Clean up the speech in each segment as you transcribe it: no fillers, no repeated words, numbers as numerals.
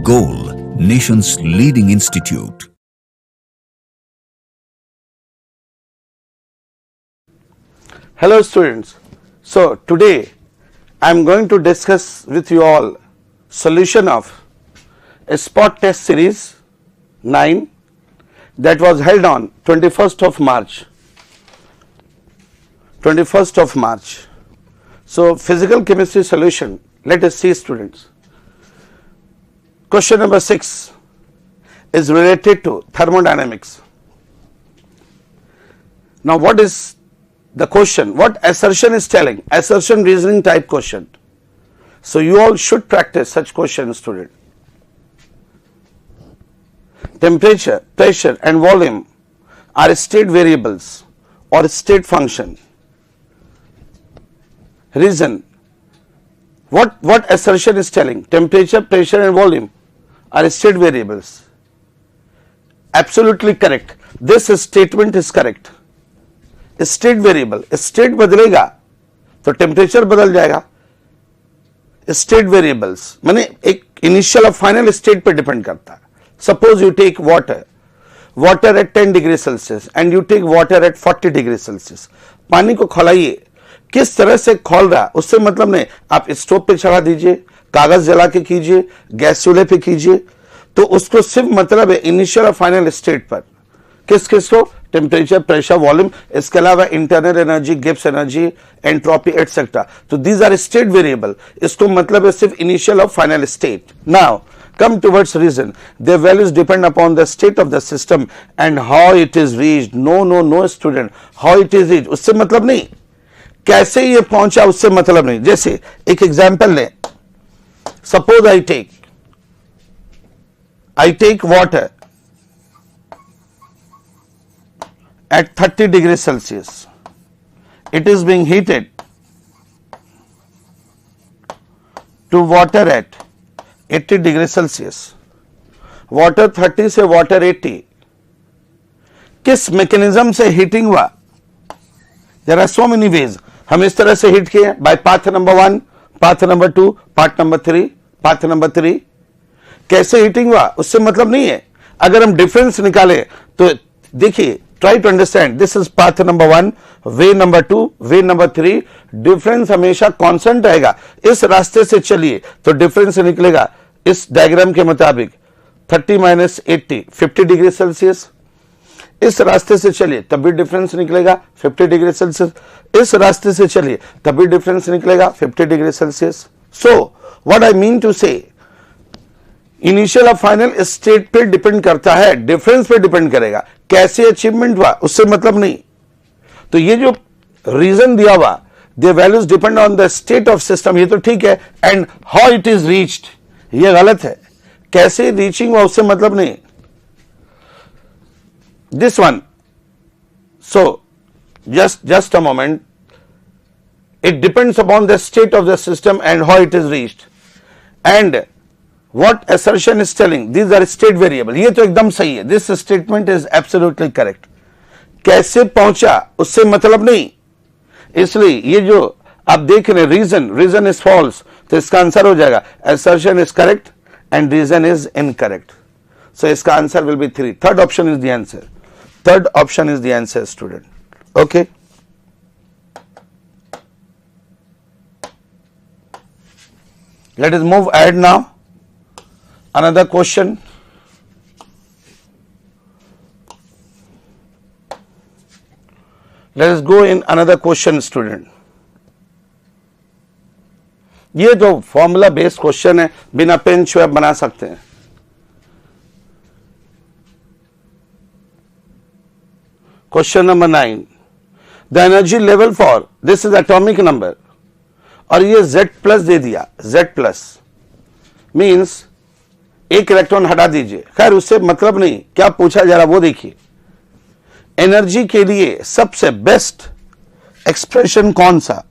Goal, nation's leading institute. Hello students. So today I am going to discuss with you all solution of a spot test series 9 that was held on 21st of March. 21st of March. So physical chemistry solution. Let us see students. Question number 6 is related to thermodynamics. Now what is the question? What assertion is telling? Assertion reasoning type question. So you all should practice such questions, student. Temperature, pressure and volume are state variables or state function. Reason. What assertion is telling? Temperature, pressure and volume are state variables. Absolutely correct. This statement is correct. State variable, state बदलेगा तो temperature बदल जाएगा. State variables माने एक initial और final state पे depend करता है. Suppose you take water at 10 degree celsius and you take water at 40 degree celsius. पानी को खौलाइए, किस तरह से खौल रहा है उससे मतलब नहीं. आप स्टोव पे चढ़ा दीजिए, कागज जला के कीजिए, गैस चूल्हे पे कीजिए, तो उसको सिर्फ मतलब है इनिशियल और फाइनल स्टेट पर. किस को? Temperature, pressure, volume. इसके अलावा internal energy, Gibbs energy, entropy etcetera. तो दीज आर स्टेट वेरिएबल. इसको मतलब है सिर्फ इनिशियल और final state. Now come towards reason. Their values depend upon the state of the system and how it is reached. No student, how it is reached उससे मतलब नहीं, कैसे ये पहुंचा उससे मतलब नहीं. जैसे एक एग्जांपल लें. Suppose I take water at 30 degrees Celsius. It is being heated to water at 80 degree celsius. Water 30 से वाटर 80. किस मैकेनिज्म से हीटिंग हुआ? There are so many ways. हम इस तरह से हीट किए by path number 1, path number 2, path number 3, path number 3. कैसे हीटिंग हुआ उससे मतलब नहीं है. अगर हम डिफरेंस निकाले तो देखिए, try to understand. This is path number 1, way number 2, way number 3. Difference हमेशा कांस्टेंट रहेगा. इस रास्ते से चलिए तो डिफरेंस निकलेगा इस डायग्राम के मुताबिक 30 माइनस 80 50 डिग्री सेल्सियस. इस रास्ते से चलिए तब भी डिफरेंस निकलेगा 50 डिग्री सेल्सियस. इस रास्ते से चलिए तब भी डिफरेंस निकलेगा 50 degree celsius. So what I mean to say, initial और फाइनल स्टेट पे डिपेंड करता है, डिफरेंस पे डिपेंड करेगा. कैसे अचीवमेंट हुआ उससे मतलब नहीं. तो ये जो रीजन दिया हुआ, the values depend on the state of system, ये तो ठीक है. And how it is reached ये गलत है. कैसे रीचिंग हुआ उससे मतलब नहीं. This one. So just a moment. It depends upon the state of the system and how it is reached. And what assertion is telling? These are state variable. ये तो एकदम सही है. This statement is absolutely correct. कैसे पहुंचा उससे मतलब नहीं. इसलिए ये जो आप देख रहे reason is false, तो इसका आंसर हो जाएगा assertion is correct and reason is incorrect. So इसका answer will be 3. Third option is the answer. Third option is the answer, student. Okay. Let us move ahead now. Another question. Let us go in another question, student. ये जो formula based question है, बिना pen छुए बना सकते हैं. Question number 9. The energy level for, this is atomic number, और ये Z+ दे दिया. Z+ मीन्स एक इलेक्ट्रॉन हटा दीजिए. खैर उससे मतलब नहीं, क्या पूछा जा रहा वो देखिए. एनर्जी के लिए सबसे बेस्ट एक्सप्रेशन कौन सा?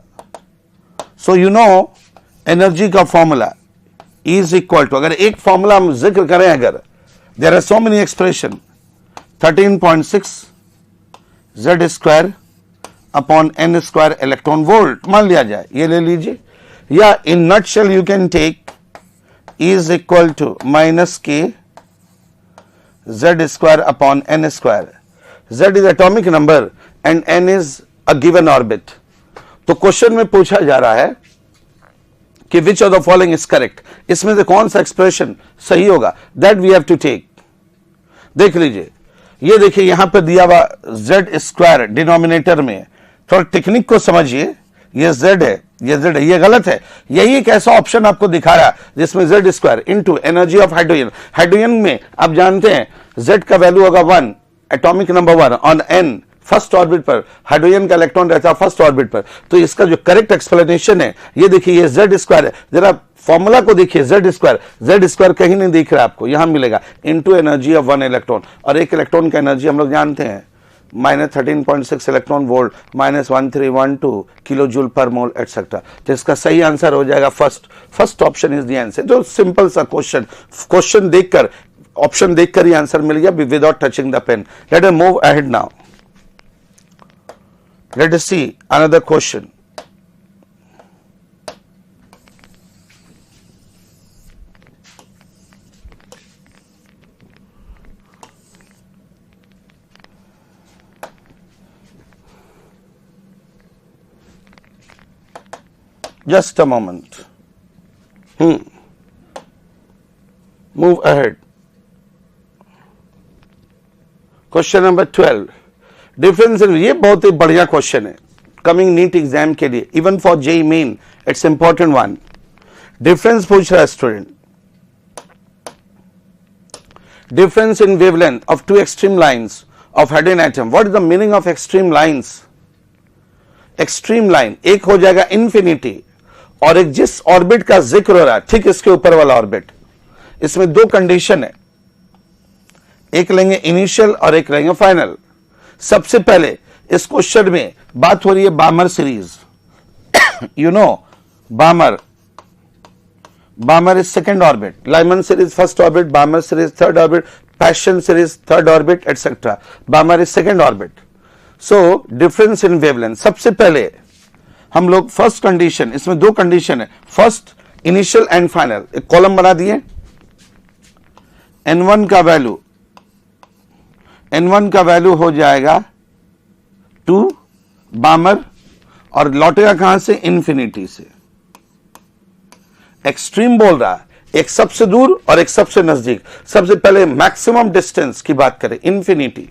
सो यू नो एनर्जी का फॉर्मूला इज इक्वल टू, अगर एक फॉर्मूला हम जिक्र करें, अगर there are so many expression, 13.6 Z square upon n square electron volt मान लिया जाए, ये ले लीजिए. या in nutshell you can take is equal to minus k z square upon n square. Z is atomic number and n is a given orbit. तो question में पूछा जा रहा है कि which of the following is correct, इसमें से कौन सा एक्सप्रेशन सही होगा, that we have to take. देख लीजिए, ये देखिए यहां पर दिया हुआ z स्क्वायर डिनोमिनेटर में, थोड़ा टेक्निक को समझिए. ये z है, ये z है, ये गलत है. यही एक ऐसा ऑप्शन आपको दिखा रहा है जिसमें z square into energy of hydrogen. Hydrogen में आप जानते हैं z का वैल्यू होगा 1, atomic number 1 on n, first orbit पर. हाइड्रोजन का इलेक्ट्रॉन रहता है फर्स्ट ऑर्बिट पर. तो इसका जो करेक्ट एक्सप्लेनेशन है, ये देखिए ये z स्क्वायर है. जरा फॉर्मूला को देखिए, z स्क्वायर कहीं नहीं दिख रहा आपको, यहां मिलेगा इनटू एनर्जी ऑफ 1 इलेक्ट्रॉन. और एक इलेक्ट्रॉन का एनर्जी हम लोग जानते हैं -13.6 इलेक्ट्रॉन वोल्ट, -1312 किलो जूल पर मोल एटसेट्रा. तो इसका सही आंसर हो जाएगा first option is the answer. जो सिंपल सा क्वेश्चन देखकर, ऑप्शन देखकर ही आंसर मिल गया without touching the pen. Let us move ahead now. Let us see another question. Just a moment. Move ahead. Question number 12. Difference in, ये बहुत ही बढ़िया क्वेश्चन है कमिंग नीट एग्जाम के लिए, even for JEE main it's important one. Difference पूछ रहा है student. Difference in wavelength of two extreme lines of hydrogen atom. What is the meaning of extreme lines? Extreme line एक हो जाएगा infinity, और एक जिस ऑर्बिट का जिक्र हो रहा है ठीक इसके ऊपर वाला ऑर्बिट. इसमें दो कंडीशन है, एक लेंगे इनिशियल और एक लेंगे फाइनल. सबसे पहले इस क्वेश्चन में बात हो रही है बामर series. You know बामर is second orbit, Lyman series first orbit, बामर series third orbit, passion series third orbit etcetera. बामर is second orbit. So difference in wavelength. सबसे पहले हम लोग फर्स्ट कंडीशन, इसमें दो कंडीशन है, फर्स्ट इनिशियल एंड फाइनल. एक column बना दिए. n1 का वैल्यू हो जाएगा 2 बामर, और लौटेगा कहां से, इन्फिनिटी से. एक्सट्रीम बोल रहा है, एक सबसे दूर और एक सबसे नजदीक. सबसे पहले मैक्सिमम डिस्टेंस की बात करें, इन्फिनिटी.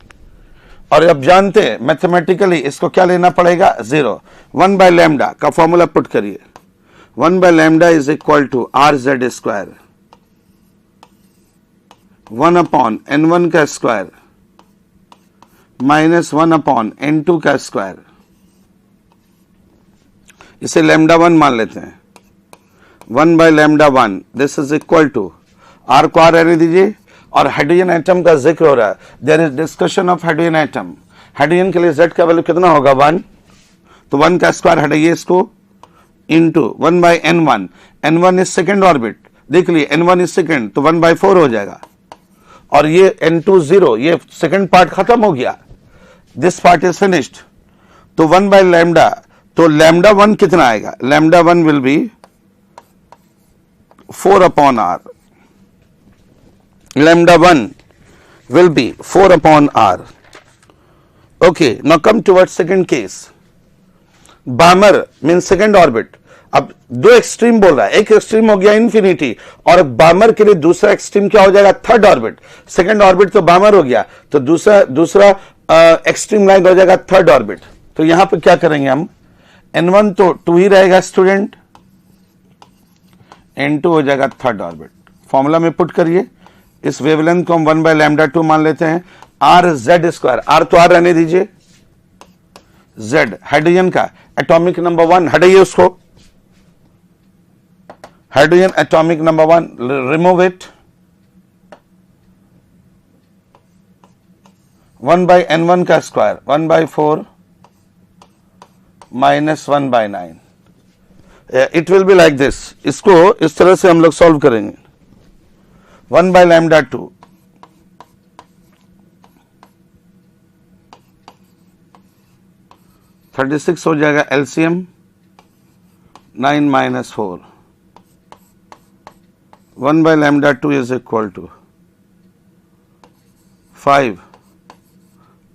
और अब जानते हैं मैथमेटिकली इसको क्या लेना पड़ेगा, 0. 1 बाय लैम्डा का फॉर्मूला पुट करिए. 1 by lambda is equal to RZ square 1 upon n1 का स्क्वायर -1 अपॉन n2 का स्क्वायर. इसे लैम्डा 1 मान लेते हैं. 1 by lambda 1 this is equal to, R को आर रहने दीजिए, और हाइड्रोजन एटम का जिक्र हो रहा है. There is discussion of hydrogen atom. Hydrogen के लिए z का वैल्यू कितना होगा, 1. तो 1 का स्क्वायर हटाइए इसको, into 1 by n1. n1 is second orbit, देख लिए n1 इज सेकेंड, तो 1 बाय 4 हो जाएगा. और ये n2 0, ये सेकेंड पार्ट खत्म हो गया, दिस पार्ट इज फिनिश्ड. तो 1 बाय लैम्डा, तो लैम्डा 1 कितना आएगा, lambda 1 will be 4 upon R. Lambda 1 will be 4 upon r. Okay, now come towards second case. Balmer means second orbit. अब दो एक्सट्रीम बोल रहा है, एक एक्सट्रीम हो गया इन्फिनिटी, और बामर के लिए दूसरा एक्सट्रीम क्या हो जाएगा, थर्ड ऑर्बिट. सेकंड ऑर्बिट तो बामर हो गया, तो दूसरा एक्सट्रीम लाइन हो जाएगा थर्ड ऑर्बिट. तो यहां पे क्या करेंगे हम, n1 तो 2 ही रहेगा स्टूडेंट, n2 हो जाएगा थर्ड ऑर्बिट. फॉर्मूला में पुट करिए. इस वेवलेंथ को हम 1 बाय लैम्डा 2 मान लेते हैं. RZ स्क्वायर, आर तो आर रहने दीजिए, Z हाइड्रोजन का एटॉमिक नंबर 1 हटाइए उसको, hydrogen atomic number 1 remove it. 1 by n1 का square 1 by 4 minus 1 by 9. It will be like this. इसको इस तरह से हम लोग सॉल्व करेंगे. 1 बाय लैम्डा 2 36 हो जाएगा LCM, 9 minus 4 1 by lambda 2 is equal to 5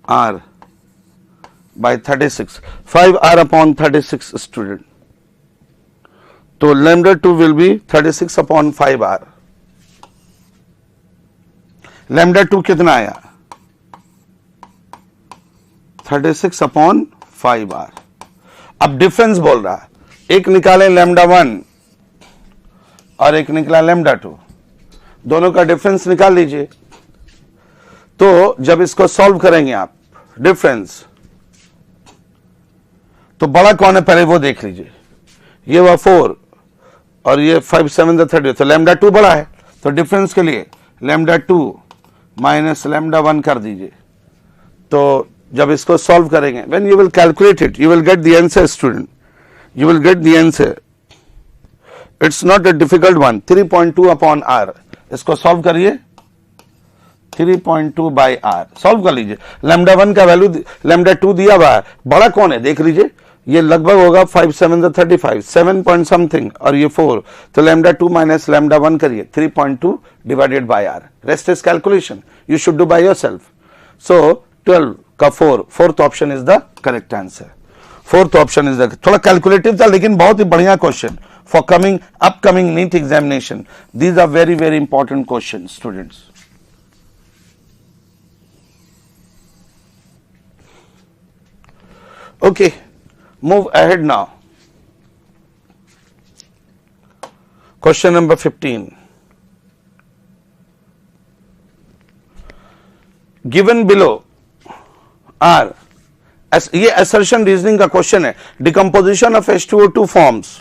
r by 36. 5 r upon 36 student. तो lambda 2 will be 36 upon 5 r. lambda 2 कितना आया? 36 upon 5 r. अब डिफरेंस बोल रहा है, एक निकालें lambda 1 और एक निकला lambda 2, दोनों का डिफरेंस निकाल लीजिए। तो जब इसको सॉल्व करेंगे आप डिफरेंस, तो बड़ा कौन है पहले वो देख लीजिए। ये हुआ 4 और ये 5 7 30, तो lambda 2 बड़ा है, तो डिफरेंस के लिए lambda 2 माइनस lambda 1 कर दीजिए। तो जब इसको सॉल्व करेंगे, when you will calculate it, you will get the answer student, you will get the answer. It's not a difficult one. 3.2 upon r. इसको सॉल्व करिए, 3.2 by r सॉल्व कर लीजिए। lambda 1 का वैल्यू lambda 2 दिया हुआ है, बड़ा कौन है देख लीजिए। ये लगभग होगा 5 7 35, 7 point something और ये 4, तो lambda 2 माइनस lambda 1 करिए, 3.2 divided by r. Rest is calculation, you should do by yourself. So 12 का 4, fourth option is the correct answer. Fourth option is the, थोड़ा कैलकुलेटिव था लेकिन बहुत ही बढ़िया question for coming upcoming NEET examination. These are very very important question students. Okay, move ahead now. Question number 15. Given below are, ये assertion reasoning का question है, decomposition of H2O2 forms,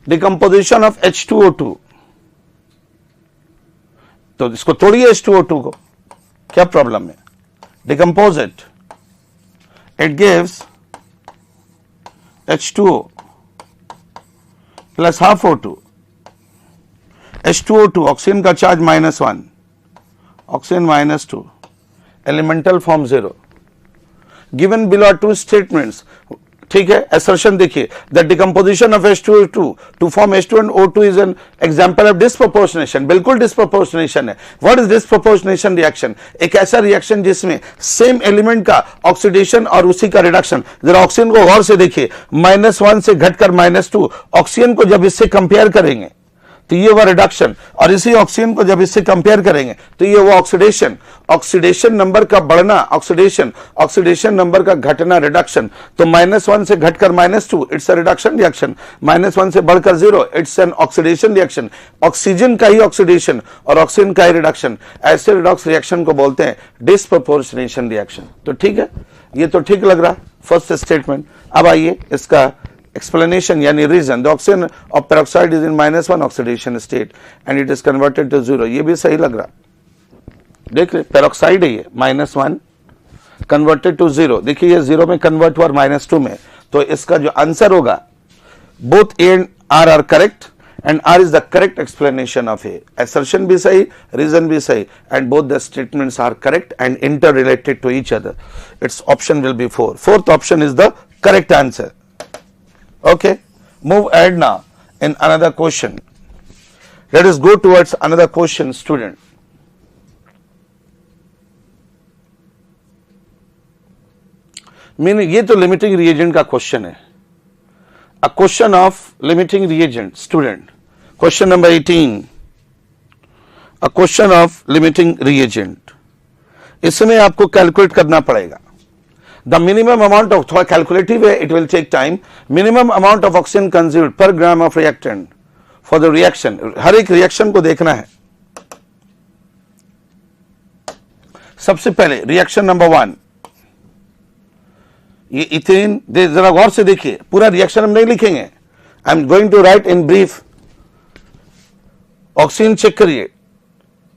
decomposition of H2O2, तो इसको तोड़िए H2O2 को, क्या problem है? Decompose it. It gives H2O plus half O2. H2O2 oxygen का charge -1, oxygen -2, elemental form 0. Given below are two statements. ठीक है, assertion देखिए, the decomposition of H2O2 to form H2 and O2 is an example of disproportionation. बिल्कुल disproportionation है। What is disproportionation reaction? एक ऐसा reaction जिसमें same element का oxidation और उसी का रिडक्शन। जरा ऑक्सीजन को गौर से देखिए, -1 से घटकर -2, ऑक्सीजन को जब इससे कंपेयर करेंगे तो ये वो रिडक्शन, और इसी ऑक्सीजन को जब इससे कंपेयर करेंगे तो ये वो ऑक्सीडेशन। ऑक्सीडेशन नंबर का बढ़ना ऑक्सीडेशन, ऑक्सीडेशन नंबर का घटना रिडक्शन। तो -1 से घटकर -2 इट्स अ रिडक्शन रिएक्शन, -1 से बढ़कर 0 it's an oxidation reaction. Oxygen का ही ऑक्सीडेशन और ऑक्सीजन का ही रिडक्शन, ऐसे रिडॉक्स रिएक्शन को बोलते हैं डिस्प्रोपोर्शनेशन रिएक्शन। तो ठीक है, ये तो ठीक लग रहा फर्स्ट स्टेटमेंट। अब आइए इसका explanation यानी reason, the oxygen of peroxide is in -1 oxidation state and it is converted to 0. ये भी सही लग रहा, देख ले peroxide है ये, -1 converted to 0, देखिए ये 0 में convert हुआ -2 में, तो इसका जो आंसर होगा both A and R are correct and R is the correct explanation of A. Assertion भी सही, reason भी सही, and both the statements are correct and interrelated to each other. Its option will be 4. Fourth option is the correct answer. Okay, move ahead now in another question. Let us go towards another question, student. Meaning ये तो limiting reagent का question है. A question of limiting reagent, student. Question number 18. A question of limiting reagent. इसमें आपको calculate करना पड़ेगा. The minimum amount of, थोड़ा calculative है, it will take time. Minimum amount of oxygen consumed per gram of reactant for the reaction. हर एक reaction को देखना है। सबसे पहले रिएक्शन नंबर 1, ये इथेन, जरा गौर से देखिए, पूरा रिएक्शन हम नहीं लिखेंगे, I am going to write in brief. Oxygen check करिए,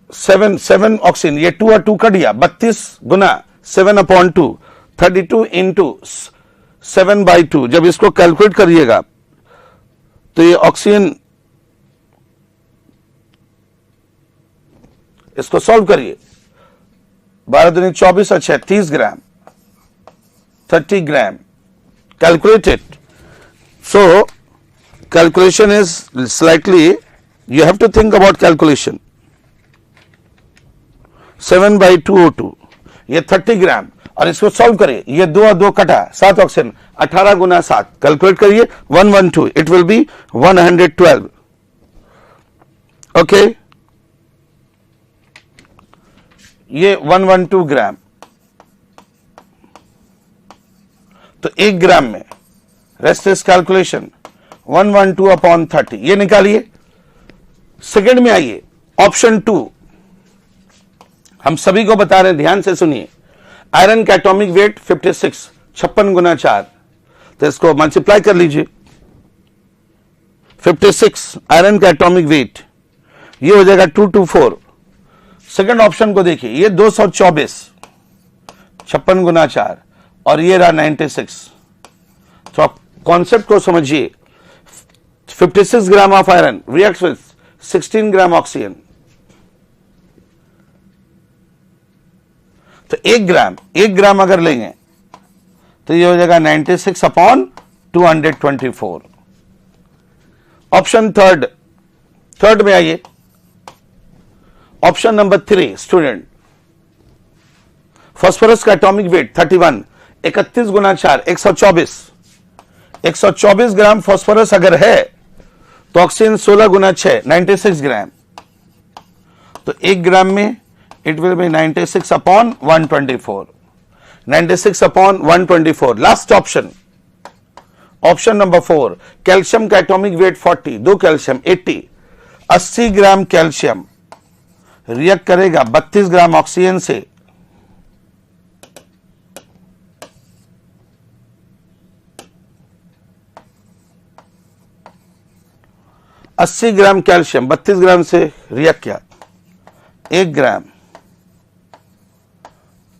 7 ऑक्सीजन, ये 2 और 2 कट गया, 32 गुना 7/2, 32 इंटू 7/2। जब इसको कैलकुलेट करिएगा तो ये ऑक्सीजन, इसको सॉल्व करिए, 12 दूनी 24 और 6 30 gram, 30 gram calculated. So calculation is slightly You have to think about calculation. 7/2O2 ये 30 ग्राम, और इसको सॉल्व करिए, ये 2 और 2 कटा, 7 ऑक्सीजन, 18 गुना 7, कैलकुलेट करिए, 112, इट विल बी 112. ओके, ये 112 ग्राम, तो 1 ग्राम में रेस्ट इज कैलकुलेशन 112 अपॉन 30, ये निकालिए. सेकंड में आइए, ऑप्शन 2 हम सभी को बता रहे हैं, ध्यान से सुनिए. आयरन का एटॉमिक वेट 56, 56 गुना 4, तो इसको मल्टीप्लाई कर लीजिए. 56 आयरन का एटॉमिक वेट, ये हो जाएगा 224. सेकंड ऑप्शन को देखिए, ये 224, 56 गुना 4, और ये रहा 96. तो आप कॉन्सेप्ट को समझिए. 56 gram of iron reacts with 16 gram oxygen, तो 1 ग्राम अगर लेंगे तो ये हो जाएगा 96 अपॉन 224. ऑप्शन थर्ड में आइए, ऑप्शन नंबर 3 स्टूडेंट. फास्फोरस का एटॉमिक वेट 31, 31 गुना 4, 124. 124 ग्राम फास्फोरस अगर है तो ऑक्सीजन 16 गुना 6, 96 ग्राम. तो 1 ग्राम में it will be 96 upon 124. 96 upon 124. Last option, option number 4, calcium का atomic weight 40, 2 calcium 80. 80 gram calcium react करेगा 32 ग्राम ऑक्सीजन से, अस्सी ग्राम कैल्शियम 32 ग्राम से रिएक्ट किया, 1 ग्राम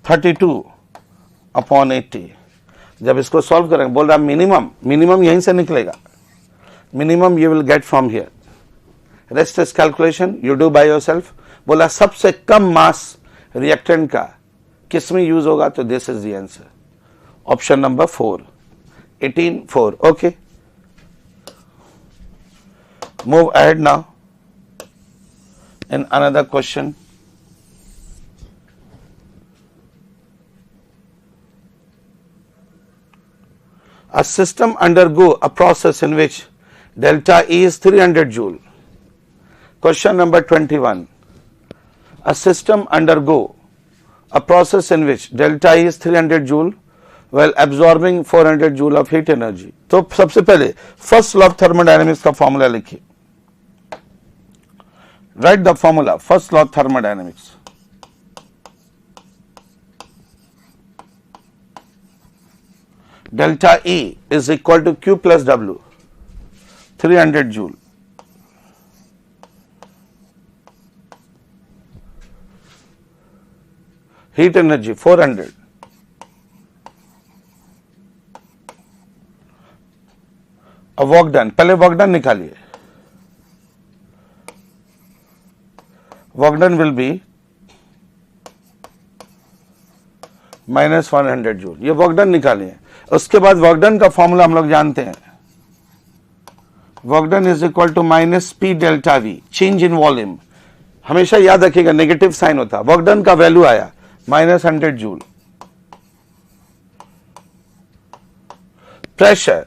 32 अपॉन 80. जब इसको सॉल्व करेंगे, बोल रहा मिनिमम यहीं से निकलेगा. Minimum you will get from here. Rest is calculation, you do by yourself. बोला सबसे कम मास रिएक्टेंट का किस में यूज होगा, तो this is the answer, option number 4, 18/4. Okay, move ahead now in another question. A system undergo a process in which delta E is 300 joule. Question number 21. A system undergo a process in which delta E is 300 joule while absorbing 400 joule of heat energy. तो सबसे पहले first law of thermodynamics का formula लिखिए. Write the formula, first law of thermodynamics. Delta E is equal to Q plus W, 300 joule. Heat energy 400. अब work done, पहले work done निकालिए. Work done will be -100 joule. ये work done निकालिए. उसके बाद work done का formula हम लोग जानते हैं. Work done is equal to -P delta V, change in volume. हमेशा याद रखिएगा नेगेटिव साइन होता. वर्क डन का वैल्यू आया -100 जूल. प्रेशर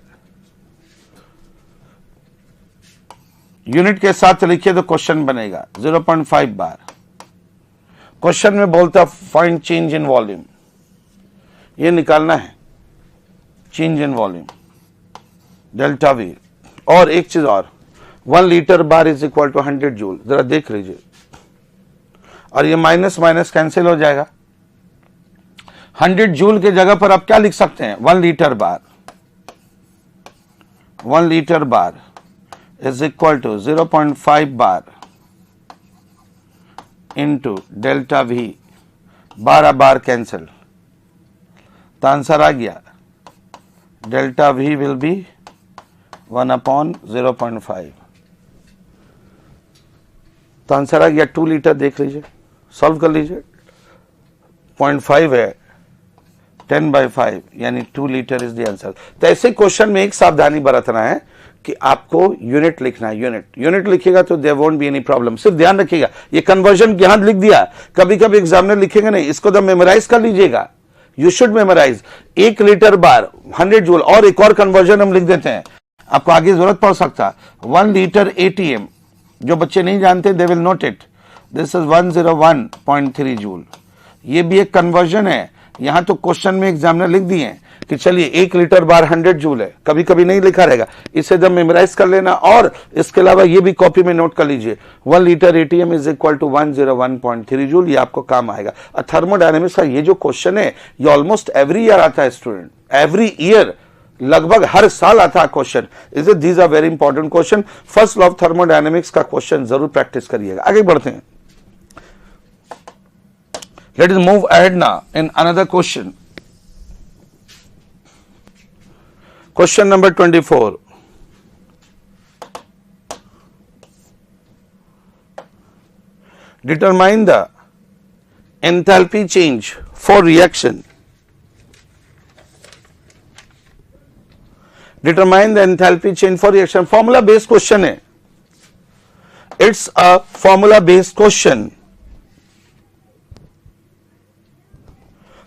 यूनिट के साथ लिखिए तो क्वेश्चन बनेगा 0.5 बार. क्वेश्चन में बोलता फाइंड चेंज इन वॉल्यूम, ये निकालना है change in volume delta V. और एक चीज और, 1 litre bar is equal to 100 joule. जरा देख लीजिए, और ये माइनस माइनस कैंसिल हो जाएगा. 100 जूल के जगह पर आप क्या लिख सकते हैं, 1 litre bar. 1 litre bar is equal to 0.5 bar into delta V. 12 bar cancel, तो आंसर आ गया डेल्टा V will be 1/0.5. तो आंसर आ गया 2 लीटर. देख लीजिए, सॉल्व कर लीजिए. 0.5 है, 10/5 यानी 2 लीटर इज द आंसर. तो ऐसे क्वेश्चन में एक सावधानी बरतना है कि आपको यूनिट लिखना है, यूनिट लिखेगा तो there won't be any problem. सिर्फ ध्यान रखिएगा ये कन्वर्जन यहां लिख दिया, कभी कभी एग्जामिनर लिखेंगे नहीं, इसको तो मेमोराइज कर लीजिएगा, you should memorise. 1 litre bar 100 joule. और एक और कन्वर्जन हम लिख देते हैं, आपको आगे जरूरत पड़ सकता। 1 लीटर ATM, जो बच्चे नहीं जानते they will note it, this is 101.3 joule. ये भी एक कन्वर्जन है, यहां तो क्वेश्चन में एग्जामिनर लिख दिए हैं कि चलिए 1 लीटर बार 100 जूल है, कभी कभी नहीं लिखा रहेगा, इसे जब मेमोराइज कर लेना। और इसके अलावा ये भी कॉपी में नोट कर लीजिए, 1 litre ATM is equal to 101.3 joule, ये आपको काम आएगा। थर्मोडायनेमिक्स का ये जो क्वेश्चन है ये ऑलमोस्ट एवरी ईयर आता है स्टूडेंट, एवरी ईयर, लगभग हर साल आता है question. Is it, these are very important question. First law of thermodynamics का क्वेश्चन जरूर प्रैक्टिस करिएगा। आगे बढ़ते हैं, let us move ahead now in another question. Question number 24. Determine the enthalpy change for reaction. Determine the enthalpy change for reaction. Formula based question है, it's a formula based question.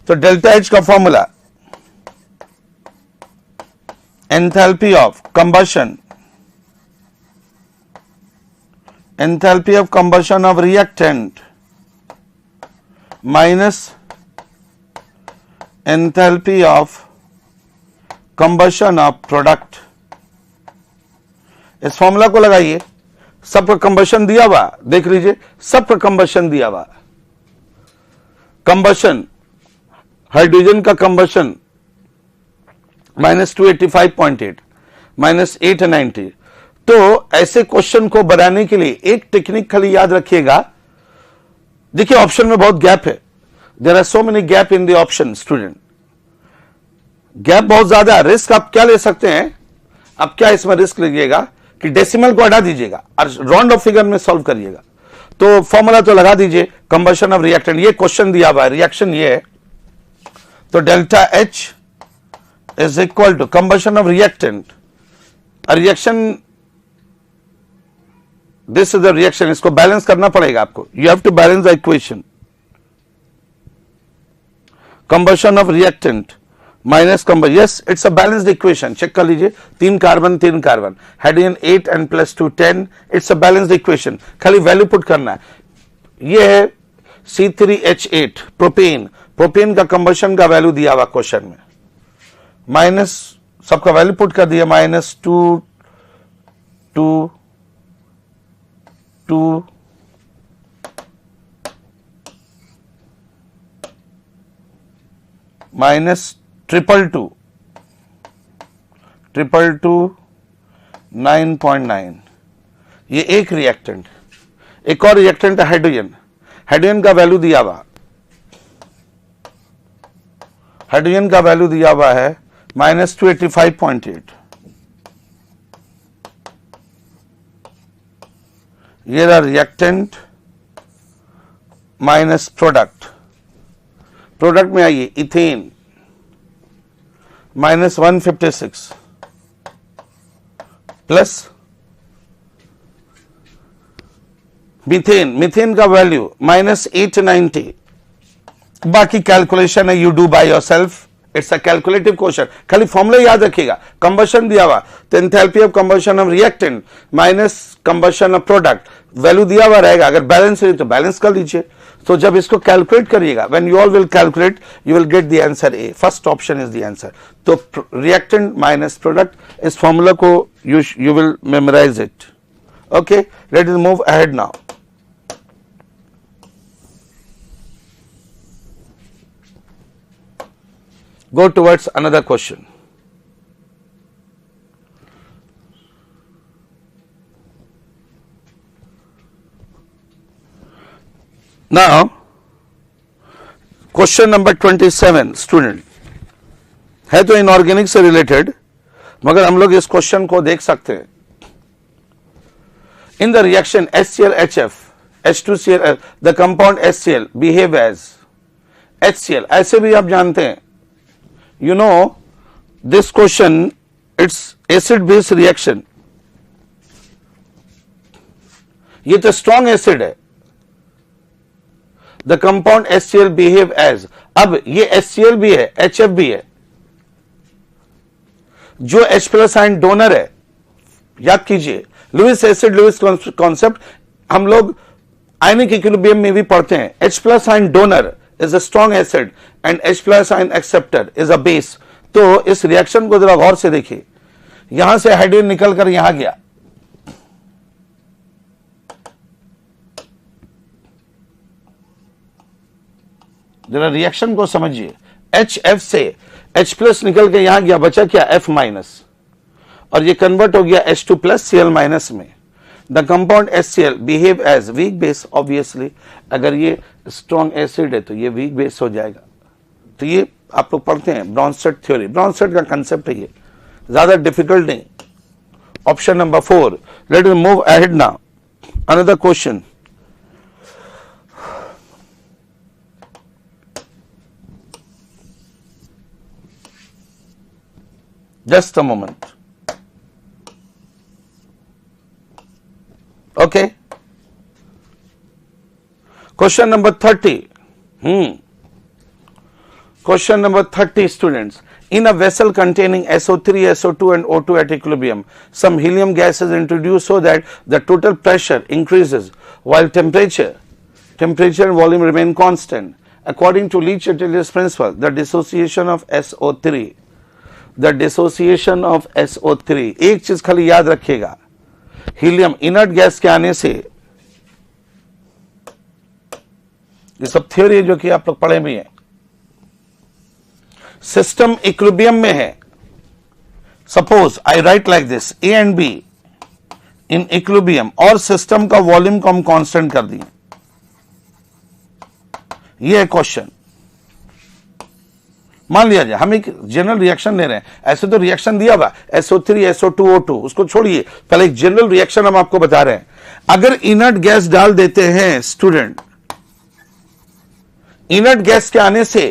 तो delta H का formula, enthalpy of combustion of reactant minus enthalpy of combustion of product. इस formula को लगाइए, सबका combustion दिया हुआ, देख लीजिए सबका कंबशन दिया हुआ। कंबशन, हाइड्रोजन का कंबशन -285.8 -890। तो ऐसे क्वेश्चन को बनाने के लिए एक टेक्निक खाली याद रखिएगा। देखिए ऑप्शन में बहुत गैप है, there are so many gap in the option student, gap बहुत ज्यादा। रिस्क आप क्या ले सकते हैं, आप क्या इसमें रिस्क लीजिएगा कि डेसिमल को हटा दीजिएगा और राउंड ऑफ फिगर में सॉल्व करिएगा। तो फॉर्मूला तो लगा दीजिए, कंबशन ऑफ रिएक्टेंट, ये क्वेश्चन दिया हुआ है, रिएक्शन ये है, तो delta H is equal to combustion of reactant, reaction, this is the reaction, इसको बैलेंस करना पड़ेगा आपको, you have to balance the equation. Combustion of reactant minus combustion, yes it's a balanced equation, check कर लीजिए, 3 carbon 3 carbon, hydrogen 8 and +2 10, it's a balanced equation, खाली value put करना है। ये है C3H8 प्रोपेन, प्रोपेन का कंबशन का value दिया हुआ क्वेश्चन में, माइनस सबका वैल्यू पुट कर दिया, -2 2 2 -222 222 9.9। ये एक रिएक्टेंट, एक और रिएक्टेंट है हाइड्रोजन, हाइड्रोजन का वैल्यू दिया हुआ, हाइड्रोजन का वैल्यू दिया हुआ है -285.8। ये रहा रिएक्टेंट माइनस प्रोडक्ट, प्रोडक्ट में आइए इथेन -156 प्लस मीथेन, मीथेन का वैल्यू -890। बाकी कैलकुलेशन है, you do by yourself, it's a calculative question, खाली फॉर्मूला याद रखिएगा। कंबशन दिया हुआ तो enthalpy of combustion of reactant minus combustion of product, value दिया हुआ रहेगा, अगर बैलेंस है तो बैलेंस कर लीजिए। तो जब इसको कैलकुलेट करिएगा, when you all will calculate you will get the answer A, first option is the answer. तो रिएक्टेंट माइनस प्रोडक्ट, इस फॉर्मूला को you will memorise it. Okay, let us move ahead now. Go towards another question. Now, question number 27 student है तो inorganic से related, मगर हम लोग इस क्वेश्चन को देख सकते हैं। In the reaction HCl-HF H2Cl, the compound HCl behave as HCl, ऐसे भी आप जानते हैं। You know this question, it's acid base reaction, ये तो स्ट्रॉन्ग एसिड है। The compound HCl behave as, अब ये HCl भी है, HF भी है। जो H प्लस आयन डोनर है, याद कीजिए लुईस एसिड लुईस कॉन्सेप्ट हम लोग आयनिक इक्विलिब्रियम में भी पढ़ते हैं। H plus ion donor is a strong acid and H plus ion acceptor is a base. तो इस रिएक्शन को जरा गौर से देखिए, यहां से हाइड्रोजन निकलकर यहां गया, जरा रिएक्शन को समझिए। HF से H प्लस निकल के यहां गया, बचा क्या F माइनस, और ये कन्वर्ट हो गया H2 प्लस Cl माइनस में। The compound HCl behave as weak base, obviously अगर ये स्ट्रॉन्ग एसिड है तो ये वीक बेस हो जाएगा। तो ये आप लोग पढ़ते हैं ब्रॉन्स्टेड थ्योरी, ब्रॉन्स्टेड का कंसेप्ट है ये, ज्यादा डिफिकल्ट नहीं। Option number 4। Late us move ahead now, another question. Just a moment. Okay. Question number 30. Question number 30, students. In a vessel containing SO3, SO2 and O2 at equilibrium, some helium gas is introduced so that the total pressure increases while temperature and volume remain constant. According to Leach-Atelier's principle, the dissociation of SO3, एक चीज खाली याद रखिएगा, helium inert gas के आने से, ये सब थ्योरी जो कि आप लोग पढ़े भी हैं, सिस्टम इक्विलिब्रियम में है। Suppose I right like this, A and be in equilibrium, और सिस्टम का वॉल्यूम को हम कांस्टेंट कर दिए। ये है क्वेश्चन। मान लिया जाए हम एक जनरल रिएक्शन ले रहे हैं, ऐसे तो रिएक्शन दिया हुआ SO3 SO2 O2, उसको छोड़िए, पहले एक जनरल रिएक्शन हम आपको बता रहे हैं। अगर इनर्ट गैस डाल देते हैं स्टूडेंट, इनर्ट गैस के आने से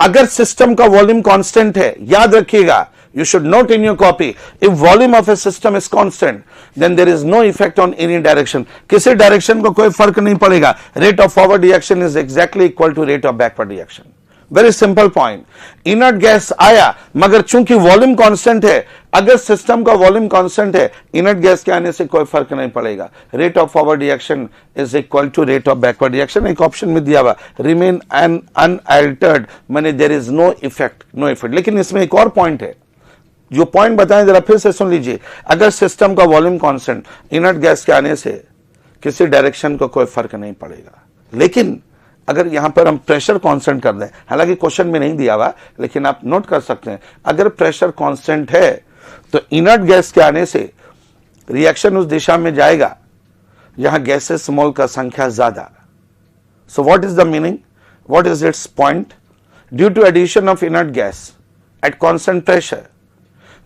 अगर सिस्टम का वॉल्यूम कांस्टेंट है, याद रखिएगा, you should note in your copy, if volume of a system is constant then there is no effect on any direction, किसी डायरेक्शन को कोई फर्क नहीं पड़ेगा। rate of forward reaction is exactly equal to rate of backward reaction। Very simple point. Inert gas आया, मगर चूंकि volume constant है, अगर सिस्टम का वॉल्यूम कांस्टेंट है, इनर्ट गैस के आने से कोई फर्क नहीं पड़ेगा। Rate of forward reaction is equal to rate of backward reaction. एक ऑप्शन में दिया हुआ रिमेन एन अनअल्टर्ड, माने there is no effect, no effect. लेकिन इसमें एक और पॉइंट है, जो पॉइंट बताएं जरा फिर से सुन लीजिए। अगर सिस्टम का वॉल्यूम कांस्टेंट, इनर्ट गैस के आने से किसी डायरेक्शन को कोई फर्क नहीं पड़ेगा। लेकिन अगर यहां पर हम प्रेशर कांस्टेंट कर दें, हालांकि क्वेश्चन में नहीं दिया हुआ, लेकिन आप नोट कर सकते हैं, अगर प्रेशर कांस्टेंट है तो इनर्ट गैस के आने से रिएक्शन उस दिशा में जाएगा जहां गैसेस मोल का संख्या ज्यादा। So what is the meaning, what is its point? Due to addition of inert gas at constant pressure,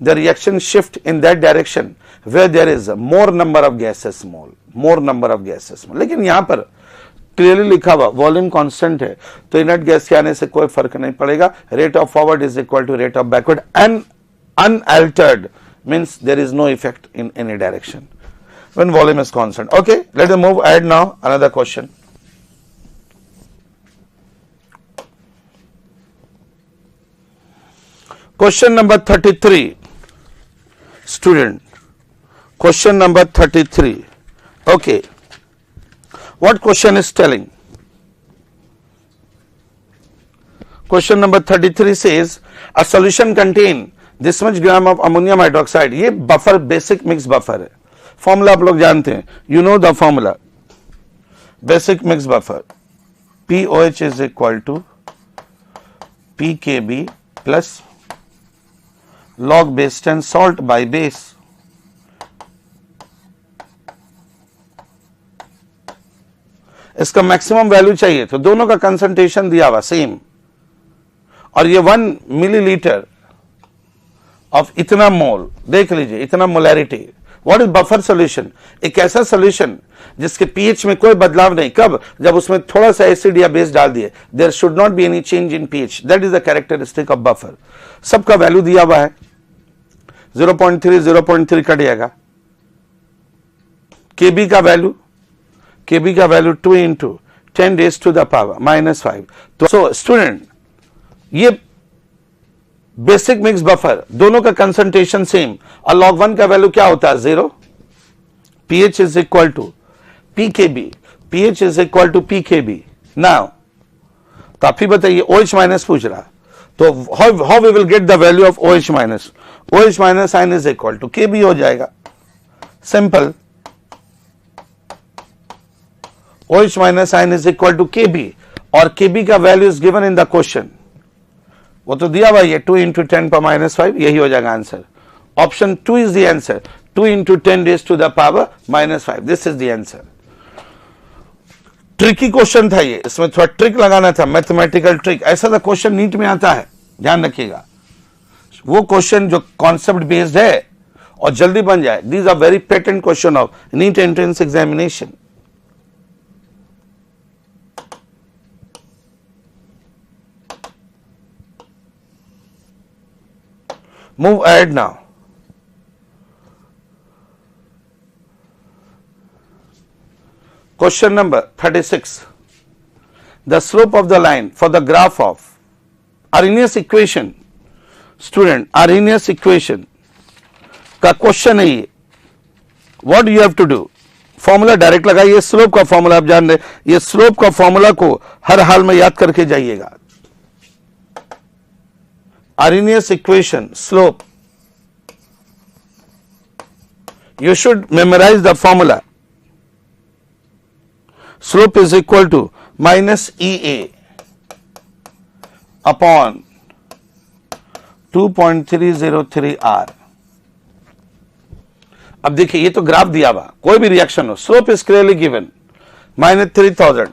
the reaction shift in that direction where there is more number of gases mole, more number of gases mole। लेकिन यहां पर clearly लिखा हुआ volume constant है, तो inert gas के आने से कोई फर्क नहीं पड़ेगा। Rate of forward is equal to rate of backward and unaltered means there is no effect in any direction when volume is constant. Okay, let us move ahead now another question. Question number 33 student, question number 33. Okay, what question is telling? Question number 33 says a solution contain this much gram of ammonium hydroxide। ये buffer basic mix buffer है, formula आप लोग जानते हैं, you know the formula, basic mix buffer POH is equal to PKB plus log base 10 salt by base। इसका maximum value चाहिए तो दोनों का कंसंट्रेशन दिया हुआ सेम, और ये 1 मिलीलीटर ऑफ इतना मोल, देख लीजिए इतना molarity. What is buffer solution? एक ऐसा सॉल्यूशन जिसके पीएच में कोई बदलाव नहीं। कब? जब उसमें थोड़ा सा एसिड या बेस डाल दिए, there should not be any change in pH, that is the characteristic of buffer. सबका वैल्यू दिया हुआ है, 0.3 0.3 कट जाएगा। केबी का वैल्यू Kb का value 2 into 10 raise to the power -5। तो सो स्टूडेंट, ये बेसिक मिक्स बफर दोनों का कंसंट्रेशन सेम और log 1 का वैल्यू क्या होता है 0। pH is equal to pKb, pH is equal to pKb। Now तो आप ही बताइए, OH माइनस पूछ रहा, तो how we will get the value of OH minus? OH minus sign is equal to Kb हो जाएगा, सिंपल। OH minus sign is equal to Kb और Kb का value is given in the question, वो तो दिया हुआ है 2 इंटू 10 पर -5, यही हो जाएगा answer. Option 2 is the answer, 2 into 10 raise to the power -5, this is the answer. Tricky question था ये, इसमें थोड़ा ट्रिक लगाना था, मैथमेटिकल ट्रिक। ऐसा तो क्वेश्चन नीट में आता है, ध्यान रखिएगा। वो क्वेश्चन जो कॉन्सेप्ट बेस्ड है और जल्दी बन जाए, these are very patent question of NEET entrance examination. Move ahead now. Question number 36. The slope of the line for the graph of Arrhenius equation. Student, Arrhenius equation का question है ये। What you have to do? Formula direct लगाइए, slope का formula आप जान रहे, ये slope का फॉर्मूला को हर हाल में याद करके जाइएगा। Arrhenius equation, slope. You should memorize the formula. Slope is equal to minus EA upon 2.303 R. अब देखिए, ये तो ग्राफ दिया हुआ, कोई भी रिएक्शन हो, स्लोप इज क्लियरली गिवन -3000।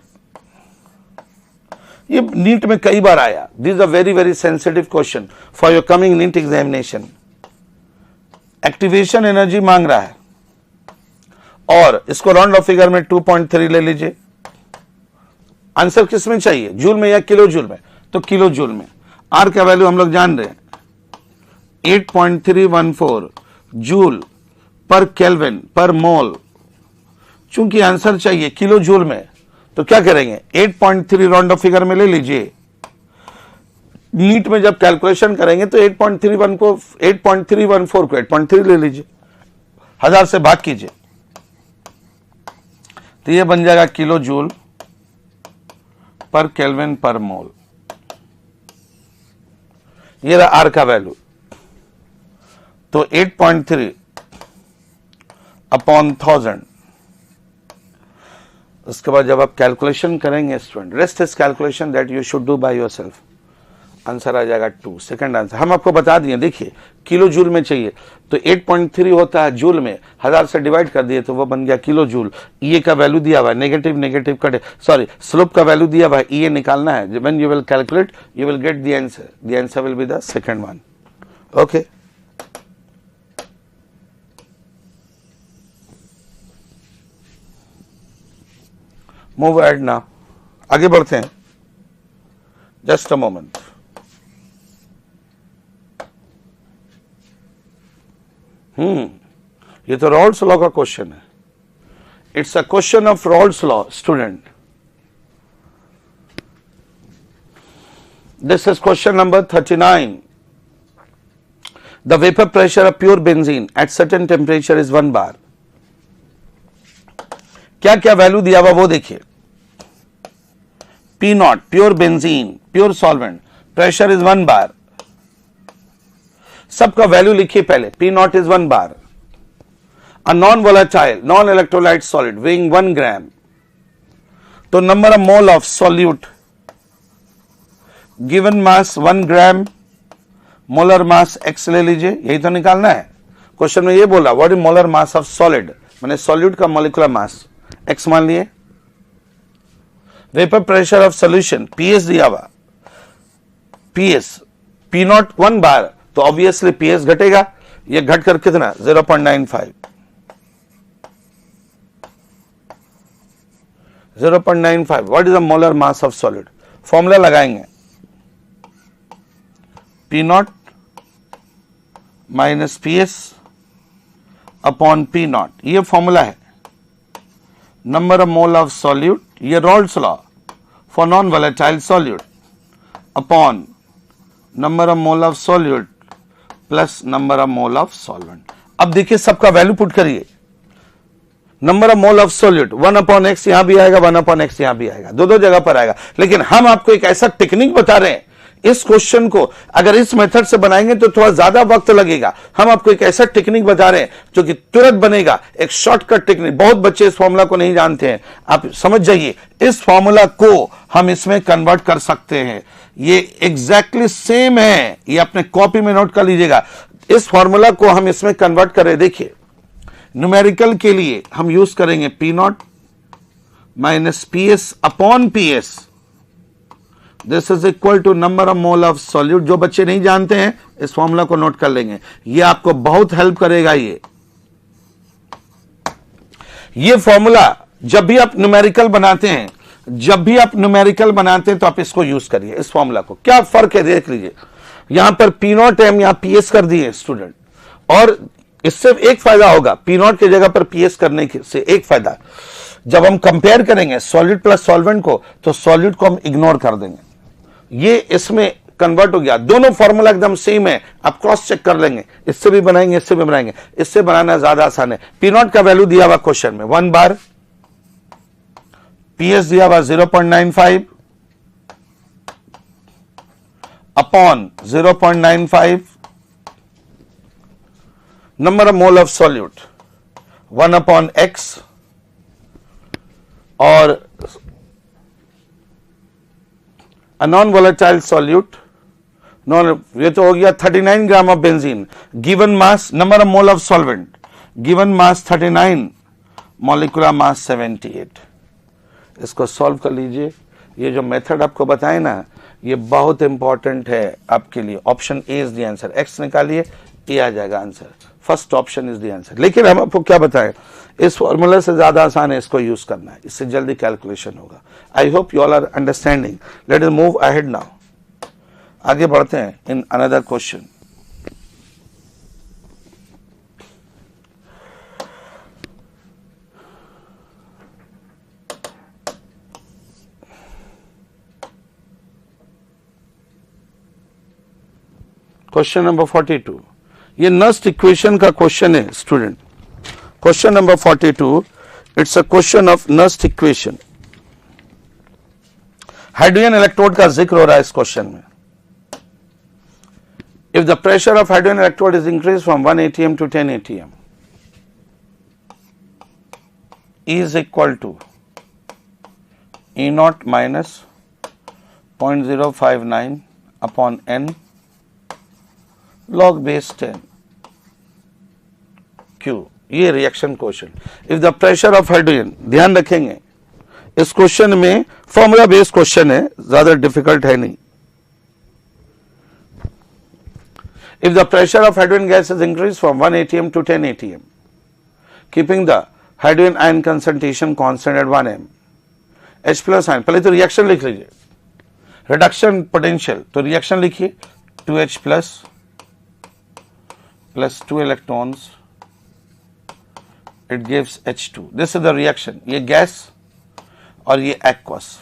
ये नीट में कई बार आया। This a very very sensitive question for your coming NEET examination. Activation energy मांग रहा है और इसको राउंड ऑफ फिगर में 2.3 ले लीजिए। आंसर किस में चाहिए, जूल में या किलो जूल में? तो किलो जूल में। आर का वैल्यू हम लोग जान रहे हैं 8.314 जूल पर केल्विन पर मोल। चूंकि आंसर चाहिए किलो जूल में, तो क्या करेंगे, 8.3 राउंड ऑफ फिगर में ले लीजिए। नीट में जब कैलकुलेशन करेंगे तो 8.314 को 8.3 ले लीजिए, 1000 से भाग कीजिए, तो ये बन जाएगा किलो जूल पर केल्विन पर मोल। ये रहा आर का वैल्यू, तो 8.3 अपॉन 1000। उसके बाद जब आप कैलकुलेशन करेंगे student, rest is calculation that you should do by yourself, answer आ जाएगा 2। सेकंड आंसर हम आपको बता दिए, देखिए किलो जूल में चाहिए तो 8.3 होता है जूल में, 1000 से डिवाइड कर दिए तो वो बन गया किलो जूल। ईए का वैल्यू दिया हुआ है, नेगेटिव नेगेटिव कटे, सॉरी स्लोप का वैल्यू दिया हुआ है, ईए निकालना है। When you will calculate you will get the answer, the answer will be the second one. Okay, move ahead now, आगे बढ़ते हैं, जस्ट अ मोमेंट। ये तो रॉल्स लॉ का क्वेश्चन है, it's a question of Rawls law student. This is question number 39। The vapour pressure of pure benzene at certain temperature is 1 बार। क्या क्या value दिया हुआ वो देखिए। P not pure benzene, pure solvent, pressure is 1 बार। सबका value लिखिए पहले। P not is 1 bar. A non volatile non electrolyte solid weighing 1 ग्राम, तो number of mole of solute given mass 1 gram, molar mass x ले लीजिए, यही तो निकालना है। क्वेश्चन में ये बोला what is molar mass of solid, माने सॉल्यूट का मॉलिक्यूलर मास x मान लिए। Vapour pressure of solution PS दिया हुआ, पीएस P नॉट 1 बार, तो ऑब्वियसली पीएस घटेगा, ये घट कर कितना 0.95, 0.95। What is the molar mass of solid, formula लगाएंगे P not minus PS upon P not, ये फॉर्मूला है। number of mole of solute, ये Raoult's law for non-volatile solute upon number of mole of solute plus number of mole of solvent. अब देखिए सबका value put करिए. Number of mole of solute 1/x यहां भी आएगा, 1/x यहां भी आएगा, दो जगह पर आएगा. लेकिन हम आपको एक ऐसा टेक्निक बता रहे हैं, इस क्वेश्चन को अगर इस मेथड से बनाएंगे तो थोड़ा ज्यादा वक्त लगेगा. हम आपको एक ऐसा टेक्निक बता रहे हैं जो कि तुरंत बनेगा, एक शॉर्टकट टेक्निक. बहुत बच्चे इस फॉर्मूला को नहीं जानते हैं, आप समझ जाइए. इस फॉर्मूला को हम इसमें कन्वर्ट कर सकते हैं. ये एग्जैक्टली सेम है, ये अपने कॉपी में नोट कर लीजिएगा. इस फॉर्मूला को हम इसमें कन्वर्ट करें. देखिए न्यूमेरिकल के लिए हम यूज करेंगे P0 minus PS upon PS. This is equal to number of mole of solute. जो बच्चे नहीं जानते हैं इस फॉर्मूला को नोट कर लेंगे, ये आपको बहुत हेल्प करेगा. ये फॉर्मूला जब भी आप न्यूमेरिकल बनाते हैं, तो आप इसको यूज करिए. इस फॉर्मूला को क्या फर्क है देख लीजिए. यहां पर P0 है, हम यहां PS कर दिए स्टूडेंट, और इससे एक फायदा होगा. P0 की जगह पर PS करने से एक फायदा, जब हम कंपेयर करेंगे सॉलिड प्लस सॉल्वेंट को, तो सॉलिड को हम इग्नोर कर देंगे. ये इसमें कन्वर्ट हो गया. दोनों फॉर्मूला एकदम सेम है, आप क्रॉस चेक कर लेंगे. इससे भी बनाएंगे, इससे भी बनाएंगे. इससे बनाना ज्यादा आसान है. P0 का वैल्यू दिया हुआ क्वेश्चन में 1 बार, PS दिया हुआ 0.95 upon 0.95, number of mole of solute 1/x, और नॉन वोलेटाइल सॉल्यूट ये तो हो गया 39 gram of benzene. Given mass, number of mole of solvent, given mass 39, molecular mass 78. इसको सॉल्व कर लीजिए. ये जो मेथड आपको बताए ना, ये बहुत इंपॉर्टेंट है आपके लिए. Option A is the answer. X निकालिए, ए आ जाएगा answer. First option is the answer. लेकिन हम आपको क्या बताएं, इस फॉर्मूला से ज्यादा आसान है इसको यूज करना है, इससे जल्दी कैलकुलेशन होगा. I hope you all are understanding. Let us move ahead now. आगे बढ़ते हैं in another question. Question number 42. ये नस्ट इक्वेशन का क्वेश्चन है student. Question number 42, it's a question of Nernst equation. Hydrogen electrode का जिक्र हो रहा है इस क्वेश्चन में. If the pressure of hydrogen electrode is increase from 1 atm to 10 atm, E is equal to E0 minus 0.059 upon N log base 10 Q. ये reaction question. If the pressure of hydrogen, ध्यान रखेंगे इस question में formula based question है, ज्यादा difficult है नहीं. If the pressure of hydrogen gas is increase from 1 atm to 10 atm, keeping the hydrogen ion concentration constant eight 1 m, H plus ion. पहले तो रिएक्शन लिख लीजिए, रिडक्शन पोटेंशियल. तो रिएक्शन लिखिए 2H plus 2 electrons, it gives H2. This is the reaction. ये gas और ये aqueous.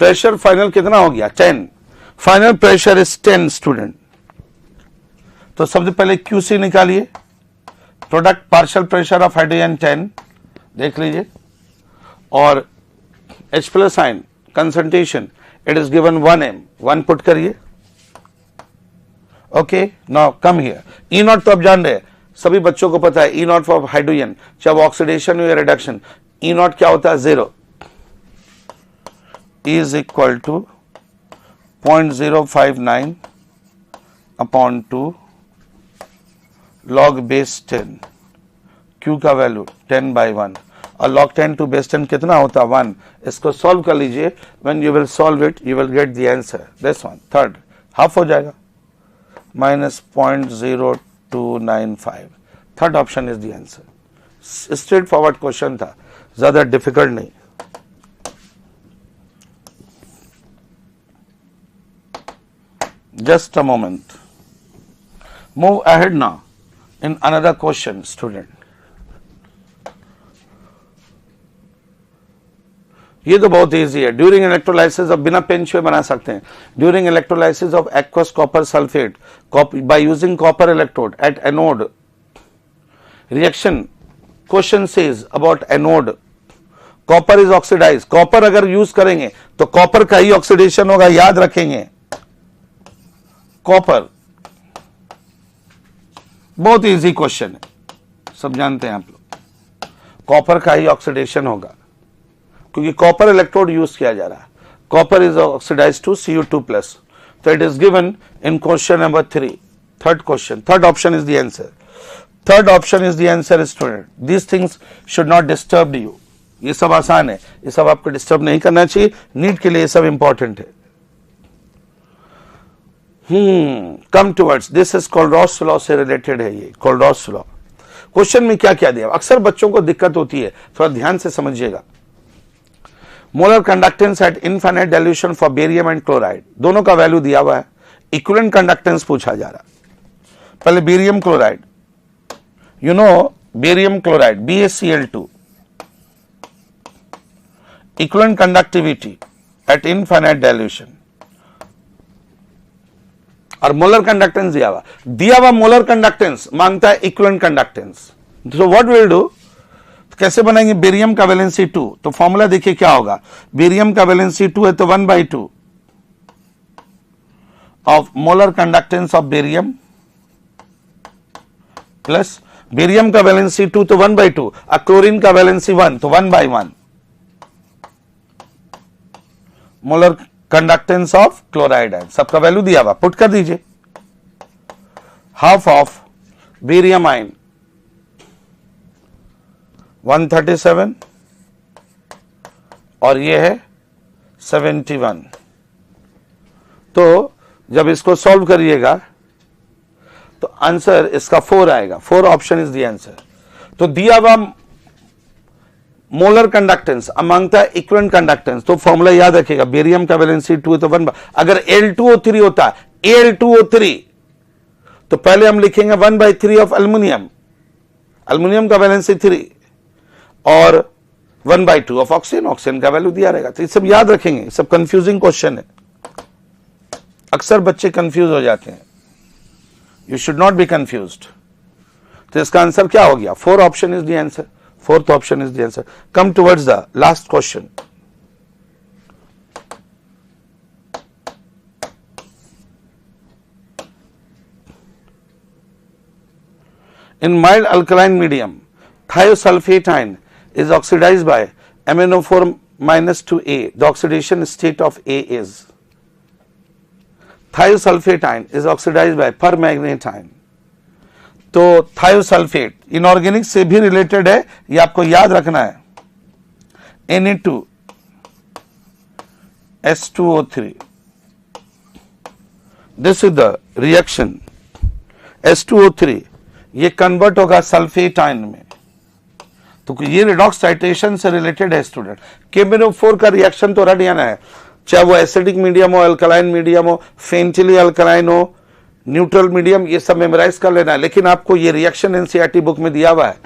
Pressure final कितना हो गया 10. Final pressure is 10 student. तो सबसे पहले QC निकालिए. Product partial pressure of hydrogen 10 देख लीजिए, और H plus ion concentration it is given 1 m. 1 put करिए. Okay, now come here. E0 तो आप जान रहे हैं, सभी बच्चों को पता है. E0 फॉर हाइड्रोजन, जब ऑक्सीडेशन या रिडक्शन, E0 क्या होता है 0. E is equal to 0.059 upon 2 log base 10. Q का वैल्यू 10/1, और log 10 to base 10 कितना होता है 1. इसको सॉल्व कर लीजिए. When you will solve it you will get the answer. This one third half हो जाएगा, minus 0.0295. Third option is the answer. Straight forward question था, ज्यादा डिफिकल्ट नहीं. Just a moment. Move ahead now in another question student. ये तो बहुत easy है। During electrolysis of, बिना पेन छुए बना सकते हैं। During electrolysis of aqueous copper sulphate by using copper electrode at anode reaction, question says about anode, copper is oxidize. Copper अगर यूज करेंगे तो कॉपर का ही ऑक्सीडेशन होगा, याद रखेंगे। कॉपर, बहुत इजी क्वेश्चन है, सब जानते हैं आप लोग। कॉपर का ही ऑक्सीडेशन होगा क्योंकि कॉपर इलेक्ट्रोड यूज किया जा रहा है। Copper is oxidise to Cu2+, तो it is given in question number 3, third question. Third option is the answer. Third option is the answer student. These things should not disturb you. ये सब आसान है, ये सब आपको डिस्टर्ब नहीं करना चाहिए। नीट के लिए ये सब इंपॉर्टेंट है। कम टुवर्ड्स, दिस इज कोल्डरॉस लॉ से रिलेटेड है। ये कोल्डरॉस लॉ क्वेश्चन में क्या क्या दिया, अक्सर बच्चों को दिक्कत होती है, थोड़ा ध्यान से समझिएगा। Molar conductance eight infinite dilution for barium and chloride, दोनों का वैल्यू दिया हुआ है। इक्विवेलेंट कंडक्टेंस पूछा जा रहा। पहले barium chloride, you know barium chloride BaCl2, equivalent conductivity eight infinite dilution, और मोलर कंडक्टेंस दिया हुआ मोलर कंडक्टेंस मांगता है equivalent conductance. So what will do, कैसे बनाएंगे? बेरियम का वैलेंसी 2, तो फॉर्मूला देखिए क्या होगा। बेरियम का वैलेंसी 2 है तो 1/2 of molar conductance of barium plus barium का वैलेंसी 2 तो 1/2, और क्लोरीन का वैलेंसी 1 तो 1/1 molar conductance of chloride ion. सबका वैल्यू दिया हुआ, पुट कर दीजिए। हाफ ऑफ बेरियम आयन 137 और ये है 71। तो जब इसको सॉल्व करिएगा तो आंसर इसका 4 आएगा। 4 ऑप्शन इज द आंसर। तो दिया हुआ मोलर कंडक्टेंस मांगता है इक्विवेलेंट कंडक्टेंस, तो फॉर्मूला याद रखिएगा। बेरियम का वैलेंसी 2 है तो 1, अगर Al2O3 होता Al2O3 तो पहले हम लिखेंगे 1/3 ऑफ एल्युमिनियम, एल्युमिनियम का वैलेंसी 3 और 1/2 ऑफ ऑक्सीजन, ऑक्सीजन का वैल्यू दिया रहेगा। तो ये सब याद रखेंगे, सब कंफ्यूजिंग क्वेश्चन है, अक्सर बच्चे कंफ्यूज हो जाते हैं। You should not B confused. तो इसका आंसर क्या हो गया? 4 option is the answer. Fourth option is the answer. Come towards the last question. In mild alkaline medium, thiosulfate ion is oxidized by MnO4-2A. The oxidation state of A is. Thiosulfate ion is oxidized by permanganate ion. तो thiosulphate inorganic से भी related है, ये आपको याद रखना है। Na2S2O3, this is the reaction. S2O3 ये कन्वर्ट होगा सल्फेट आयन में, तो ये रिडॉक्स टाइट्रेशन से रिलेटेड है स्टूडेंट। KMnO4 का रिएक्शन तो रट जाना है, चाहे वो एसिडिक मीडियम हो, अल्कलाइन मीडियम हो, फेंटिली अल्कलाइन हो, न्यूट्रल मीडियम, ये सब मेमोराइज कर लेना है। लेकिन आपको ये रिएक्शन एनसीईआरटी बुक में दिया हुआ है।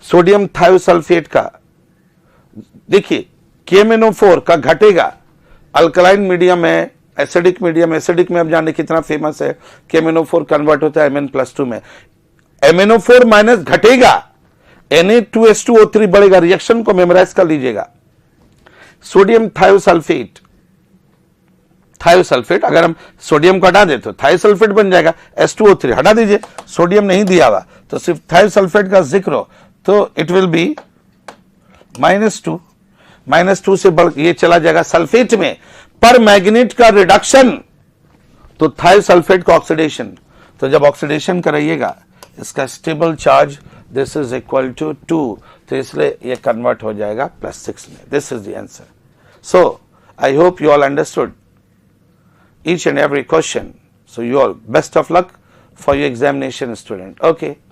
सोडियम थायोसल्फेट का देखिए, KMnO4 का घटेगा, अल्कलाइन मीडियम है, एसिडिक मीडियम, एसिडिक में अब जाने कितना फेमस है, KMnO4 कन्वर्ट होता है Mn+2 में। MnO4 माइनस घटेगा, Na2S2O3 बढ़ेगा। रिएक्शन को मेमोराइज कर लीजिएगा। सोडियम थायोसल्फेट, थायोसल्फेट अगर हम सोडियम को हटा दे तो थायोसल्फेट बन जाएगा। S2O3 हटा दीजिए, सोडियम नहीं दिया हुआ तो सिर्फ थायोसल्फेट का जिक्र हो तो इट विल बी -2, -2 से बढ़ ये चला जाएगा सल्फेट में। पर मैग्नेट का रिडक्शन तो थायोसल्फेट का ऑक्सीडेशन। तो जब ऑक्सीडेशन कराइएगा इसका stable charge this is equal to 2, तो इसलिए ये कन्वर्ट हो जाएगा +6 में। This is the answer. So I hope you all understood each and every question. So you all best of luck for your examination, student. Okay.